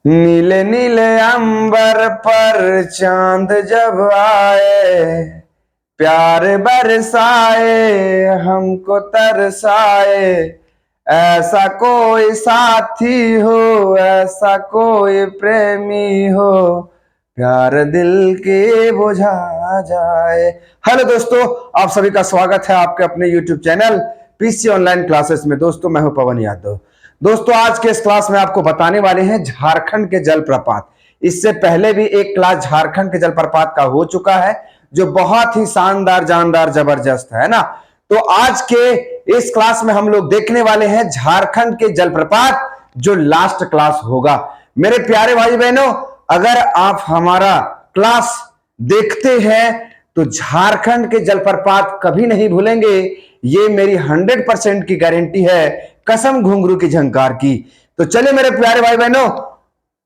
नीले नीले अंबर पर चांद जब आए, प्यार बरसाए हमको तरसाए। ऐसा कोई साथी हो, ऐसा कोई प्रेमी हो, प्यार दिल के बुझा जाए। हेलो दोस्तों, आप सभी का स्वागत है आपके अपने YouTube channel PC online classes में। दोस्तों मैं हूं पवन यादव। दोस्तों आज के इस क्लास में आपको बताने वाले हैं झारखंड के जलप्रपात। इससे पहले भी एक क्लास झारखंड के जलप्रपात का हो चुका है जो बहुत ही शानदार, जानदार, जबरदस्त है ना। तो आज के इस क्लास में हम लोग देखने वाले हैं झारखंड के जलप्रपात, जो लास्ट क्लास होगा। मेरे प्यारे भाई बहनों, अगर आप हमारा क्लास देखते हैं तो झारखंड के जलप्रपात कभी नहीं भूलेंगे। ये मेरी 100% की गारंटी है, कसम घुंघरू की झंकार की। तो चलिए मेरे प्यारे भाई बहनों,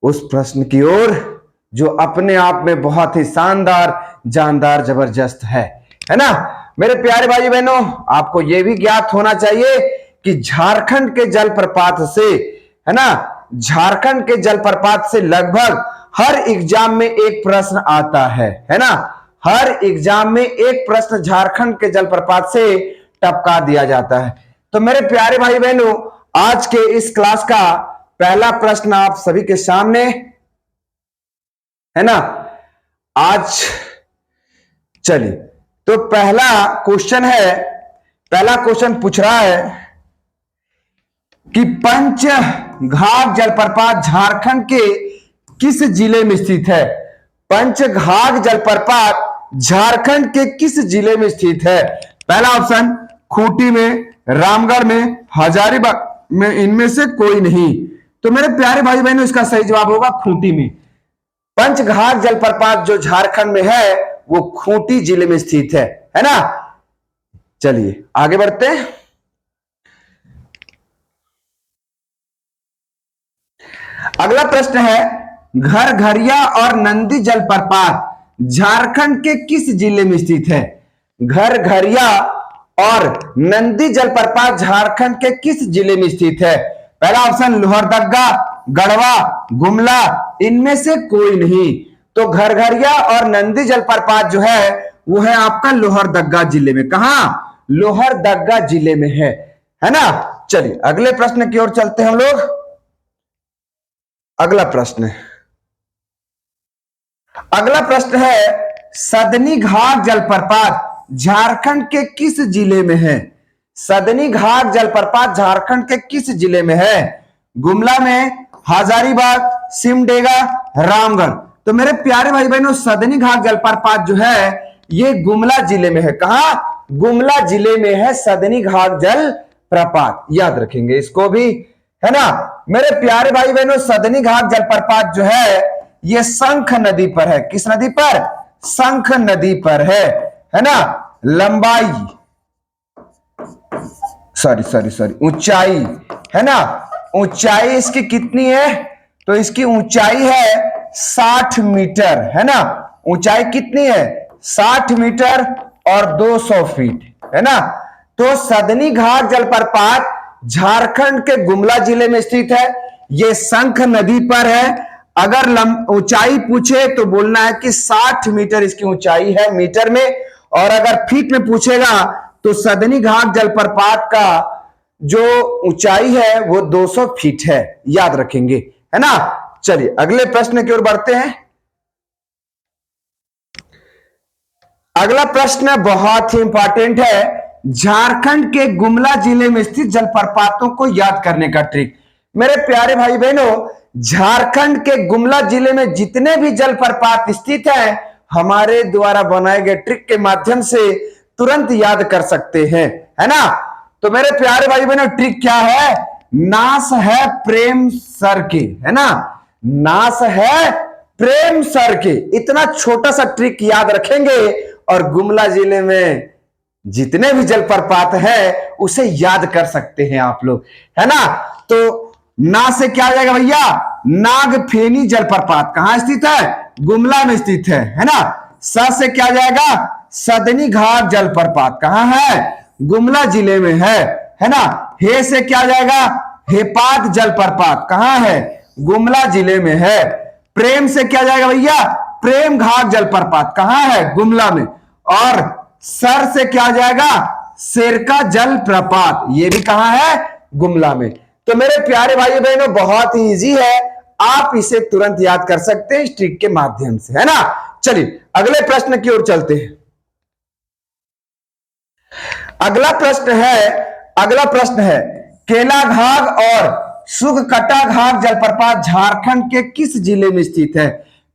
उस प्रश्न की ओर जो अपने आप में बहुत ही शानदार, जानदार, जबरदस्त है ना। मेरे प्यारे भाई बहनों, आपको यह भी ज्ञात होना चाहिए कि झारखंड के जलप्रपात से, है ना, झारखंड के जलप्रपात से लगभग हर एग्जाम में एक प्रश्न आता है ना। हर एग्जाम में एक प्रश्न झारखंड के जलप्रपात से टपका दिया जाता है। तो मेरे प्यारे भाई बहनों, आज के इस क्लास का पहला प्रश्न आप सभी के सामने है ना। आज चलिए, तो पहला क्वेश्चन पूछ रहा है कि पंचघाघ जलप्रपात झारखंड के किस जिले में स्थित है। पंचघाघ जलप्रपात झारखंड के किस जिले में स्थित है। पहला ऑप्शन खूंटी में, रामगढ़ में, हजारीबाग में, इनमें से कोई नहीं। तो मेरे प्यारे भाई बहनों, इसका सही जवाब होगा खूंटी में। पंचघाघ जलप्रपात जो झारखंड में है वो खूंटी जिले में स्थित है ना। चलिए आगे बढ़ते हैं। अगला प्रश्न है, घरघरिया और नंदी जलप्रपात झारखंड के किस जिले में स्थित है। घरघरिया और नंदी जलप्रपात झारखंड के किस जिले में स्थित है। पहला ऑप्शन लोहरदगा, गढ़वा, गुमला, इनमें से कोई नहीं। तो घरघरिया और नंदी जलप्रपात जो है वो है आपका लोहरदगा जिले में। कहां? लोहरदगा जिले में है ना। चलिए अगले प्रश्न की ओर चलते हैं हम लोग। अगला प्रश्न है, सदनी घाट जलप्रपात झारखंड के किस जिले में है। सदनी घाट जलप्रपात झारखंड के किस जिले में है। गुमला में, हजारीबाग, सिमडेगा, रामगढ़। तो मेरे प्यारे भाई बहनों, सदनी घाट जलप्रपात जो है ये गुमला जिले में है। कहां? गुमला जिले में है सदनी घाट जलप्रपात। याद रखेंगे इसको भी, है ना। मेरे प्यारे भाई बहनों, सदनी घाट जलप्रपात जो है ये शंख नदी पर है। किस नदी पर? शंख नदी पर है ना। लंबाई ऊंचाई, है ना। ऊंचाई इसकी कितनी है? तो इसकी ऊंचाई है 60 मीटर, है ना। ऊंचाई कितनी है? 60 मीटर और 200 फीट, है ना। तो सदनी घाट जलप्रपात झारखंड के गुमला जिले में स्थित है। यह शंख नदी पर है। अगर ऊंचाई पूछे तो बोलना है कि 60 मीटर इसकी ऊंचाई है मीटर में, और अगर फीट में पूछेगा तो सदनी घाट जलप्रपात का जो ऊंचाई है वो 200 फीट है। याद रखेंगे, है ना। चलिए अगले प्रश्न की ओर बढ़ते हैं। अगला प्रश्न बहुत ही इंपॉर्टेंट है, झारखंड के गुमला जिले में स्थित जलप्रपातों को याद करने का ट्रिक। मेरे प्यारे भाई बहनों, झारखंड के गुमला जिले में जितने भी जलप्रपात स्थित हैं हमारे द्वारा बनाए गए ट्रिक के माध्यम से तुरंत याद कर सकते हैं, है ना। तो मेरे प्यारे भाई बहनों, ट्रिक क्या है? नास है प्रेम सर के, है ना। नास है प्रेम सर के। इतना छोटा सा ट्रिक याद रखेंगे और गुमला जिले में जितने भी जलप्रपात है उसे याद कर सकते हैं आप लोग, है ना। तो ना से क्या आ जाएगा भैया? नागफेनी जलप्रपात कहां स्थित है? गुमला में स्थित है ना। स से क्या आ जाएगा? सदनी घाट जलप्रपात कहां है? गुमला जिले में है ना। हे से क्या आ जाएगा? हेपात जलप्रपात कहां है? गुमला जिले में है। प्रेम से क्या जाएगा भैया, प्रेम घाट जलप्रपात कहां है, गुमला में। और सर से क्या जाएगा, शेरका जलप्रपात, ये भी कहां है, गुमला में। तो मेरे प्यारे भाई बहनों बहुत ही इजी है, आप इसे तुरंत याद कर सकते हैं इस ट्रिक के माध्यम से, है ना। चलिए अगले प्रश्न की ओर चलते हैं। अगला प्रश्न है केला घाघ और सुगकटा घाघ जलप्रपात झारखंड के किस जिले में स्थित है।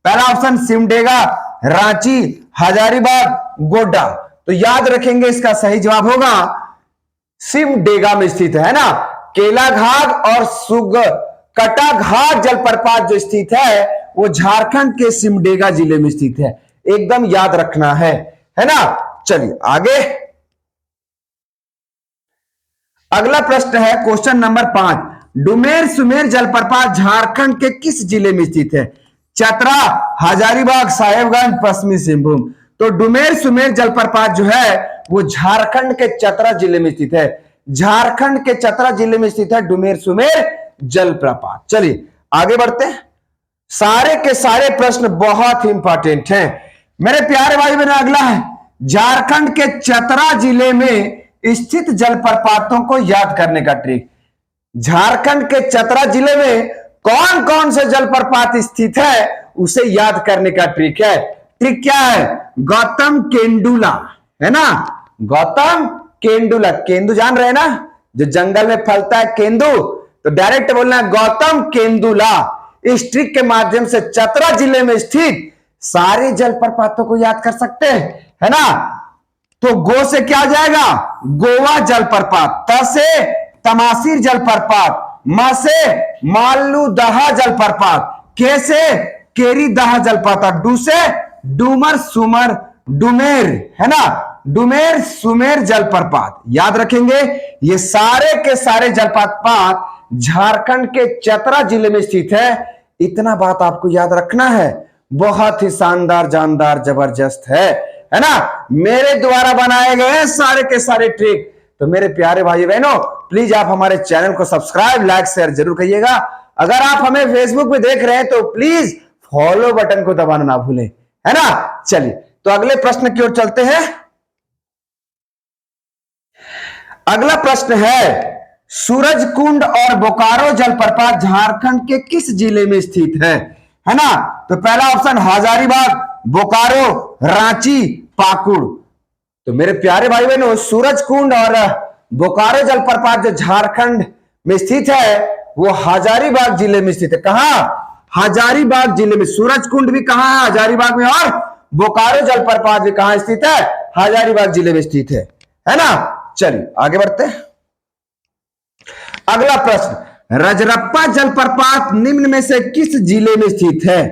पहला ऑप्शन सिमडेगा, रांची, हजारीबाग, गोड्डा। तो याद रखेंगे इसका सही जवाब होगा सिमडेगा में स्थित है ना। केला घाघ और सुगकटा घाघ जलप्रपात जो स्थित है वो झारखंड के सिमडेगा जिले में स्थित है, एकदम याद रखना है ना। चलिए आगे अगला प्रश्न है क्वेश्चन नंबर 5। डुमेर सुमेर जलप्रपात झारखंड के किस जिले में स्थित है। चतरा, हजारीबाग, साहेबगंज, पश्चिमी सिंहभूम। तो डुमेर सुमेर जलप्रपात जो है वो झारखंड के चतरा जिले में स्थित है। झारखंड के चतरा जिले में स्थित है डुमेर सुमेर जलप्रपात। चलिए आगे बढ़ते हैं। सारे के सारे प्रश्न बहुत ही इंपॉर्टेंट हैं मेरे प्यारे भाई बहन। अगला है झारखंड के चतरा जिले में स्थित जलप्रपातों को याद करने का ट्रिक। झारखंड के चतरा जिले में कौन कौन से जलप्रपात स्थित है उसे याद करने का ट्रिक है। ट्रिक क्या है, गौतम केंदुला, है ना। गौतम केंदुला, केंदू जान रहे हैं ना, जो जंगल में फलता है केंदू। तो डायरेक्ट बोलना है गौतम केंदुला। इस ट्रिक के माध्यम से चतरा जिले में स्थित सारे जलप्रपातों को याद कर सकते हैं, है ना। तो गो से क्या जाएगा, गोवा जलप्रपात। त से तमासीर जलप्रपात, म से मालूदहा जलप्रपात, के से केरी दहा जलप्रपात, डू से डूमर सुमर डुमेर, है ना, डुमेर सुमेर जलप्रपात। याद रखेंगे ये सारे के सारे जलप्रपात झारखंड के चतरा जिले में स्थित है। इतना बात आपको याद रखना है, बहुत ही शानदार, जानदार, जबरदस्त है ना। मेरे द्वारा बनाए गए हैं सारे के सारे ट्रिक। तो मेरे प्यारे भाई बहनों प्लीज आप हमारे चैनल को सब्सक्राइब, लाइक, शेयर जरूर करिएगा। अगर आप हमें फेसबुक पे देख रहे हैं तो प्लीज फॉलो बटन को दबाना ना भूलें, है ना। चलिए तो अगले प्रश्न की ओर चलते हैं। अगला प्रश्न है सूरजकुंड और बोकारो जलप्रपात झारखंड के किस जिले में स्थित है ना। तो पहला ऑप्शन हजारीबाग, बोकारो, रांची, पाकुड़। तो मेरे प्यारे भाई बहनों सूरजकुंड और बोकारो जलप्रपात जो झारखंड में स्थित है वो हजारीबाग जिले में स्थित है। कहां, हजारीबाग जिले में। सूरजकुंड भी कहां है, हजारीबाग में। और बोकारो जलप्रपात भी कहां स्थित है, हजारीबाग जिले में स्थित है ना। चलिए आगे बढ़ते हैं। अगला प्रश्न, रजरप्पा जलप्रपात निम्न में से किस जिले में स्थित है।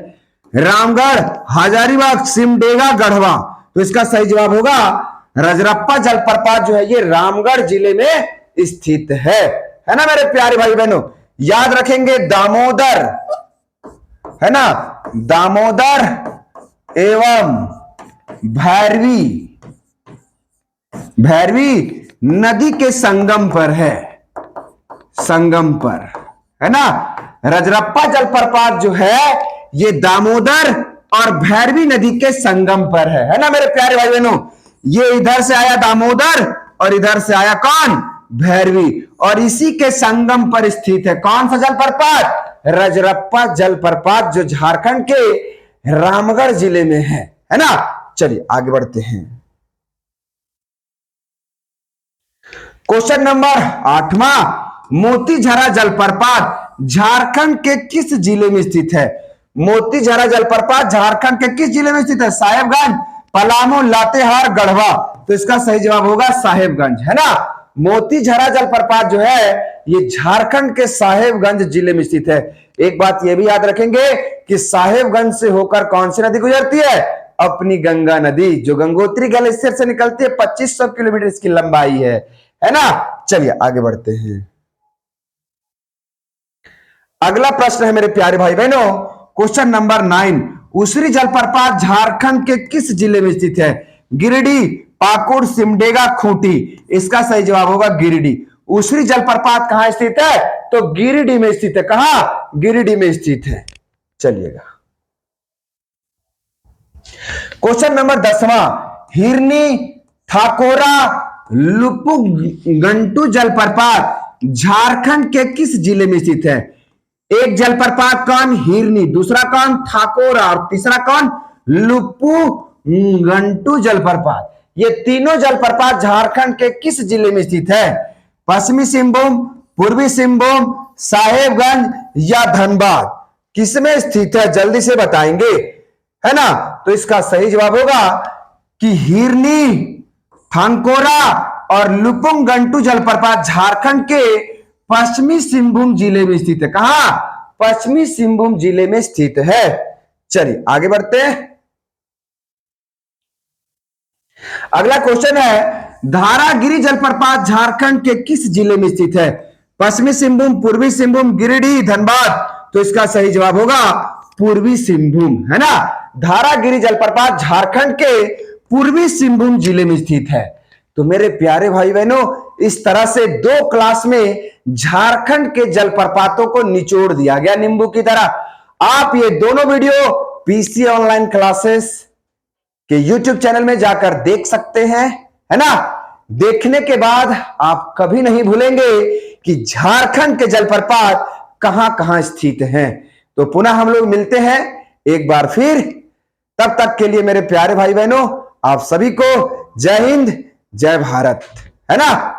रामगढ़, हजारीबाग, सिमडेगा, गढ़वा। तो इसका सही जवाब होगा रजरप्पा जलप्रपात जो है ये रामगढ़ जिले में स्थित है ना मेरे प्यारे भाई बहनों। याद रखेंगे दामोदर, है ना, दामोदर एवं भैरवी नदी के संगम पर है, संगम पर, है ना। रजरप्पा जलप्रपात जो है ये दामोदर और भैरवी नदी के संगम पर है ना मेरे प्यारे भाई बहनों। ये इधर से आया दामोदर और इधर से आया कौन, भैरवी, और इसी के संगम पर स्थित है कौन सा जलप्रपात, रजरप्पा जलप्रपात जो झारखंड के रामगढ़ जिले में है ना। चलिए आगे बढ़ते हैं। क्वेश्चन नंबर 8वां, मोतीझरा जलप्रपात झारखंड के किस जिले में स्थित है। मोतीझरा जलप्रपात झारखंड के किस जिले में स्थित है, साहेबगंज, पलामू, लातेहार, गढ़वा। तो इसका सही जवाब होगा साहेबगंज, है ना। मोतीझरा जलप्रपात जो है ये झारखंड के साहेबगंज जिले में स्थित है। एक बात ये भी याद रखेंगे कि साहेबगंज से होकर कौन सी नदी गुजरती है, अपनी गंगा नदी, जो गंगोत्री ग्लेशियर से निकलती है। 2500 किलोमीटर इसकी लंबाई है ना। चलिए आगे बढ़ते हैं। अगला प्रश्न है मेरे प्यारे भाई बहनों क्वेश्चन नंबर 9, उसरी जलप्रपात झारखंड के किस जिले में स्थित है। गिरिडीह, पाकुड़, सिमडेगा, खूंटी। इसका सही जवाब होगा गिरिडीह। उसरी जलप्रपात कहां स्थित है? तो गिरिडीह में स्थित है। कहां? गिरिडीह में स्थित है। चलिएगा क्वेश्चन नंबर 10वां, हिरनी थाकोरा लुपुगंटू जलप्रपात झारखंड के किस जिले में स्थित है? एक जलप्रपात कौन? हिरनी, दूसरा कौन? थाकोरा, और तीसरा कौन? लुपुगंटू जलप्रपात। ये तीनों जलप्रपात झारखंड के किस जिले में स्थित है? पश्चिमी सिंहभूम, पूर्वी सिंहभूम, साहेबगंज या धनबाद? किसमें स्थित है? जल्दी से बताएंगे, है ना? तो इसका सही जवाब होगा कि हिरनी, थानकोरा और लुपुंगंटू जलप्रपात झारखंड के पश्चिमी सिंहभूम जिले में स्थित है। कहां? पश्चिमी सिंहभूम जिले में स्थित है। चलिए आगे बढ़ते हैं। अगला क्वेश्चन है, धारागिरी जलप्रपात झारखंड के किस जिले में स्थित है? पश्चिमी सिंहभूम, पूर्वी सिंहभूम, गिरिडीह, धनबाद? तो इसका सही जवाब होगा पूर्वी सिंहभूम, है ना? धारागिरी जलप्रपात झारखंड के पूर्वी सिंहभूम जिले में स्थित है। तो मेरे प्यारे भाई बहनों, इस तरह से 2 क्लास में झारखंड के जलप्रपातों को निचोड़ दिया गया नींबू की तरह। आप ये दोनों वीडियो पीसी ऑनलाइन क्लासेस के YouTube चैनल में जाकर देख सकते हैं, है ना? देखने के बाद आप कभी नहीं भूलेंगे कि झारखंड के जलप्रपात कहां कहां स्थित हैं। तो पुनः हम लोग मिलते हैं एक बार फिर। तब तक के लिए मेरे प्यारे भाई बहनों, आप सभी को जय हिंद, जय भारत, है ना?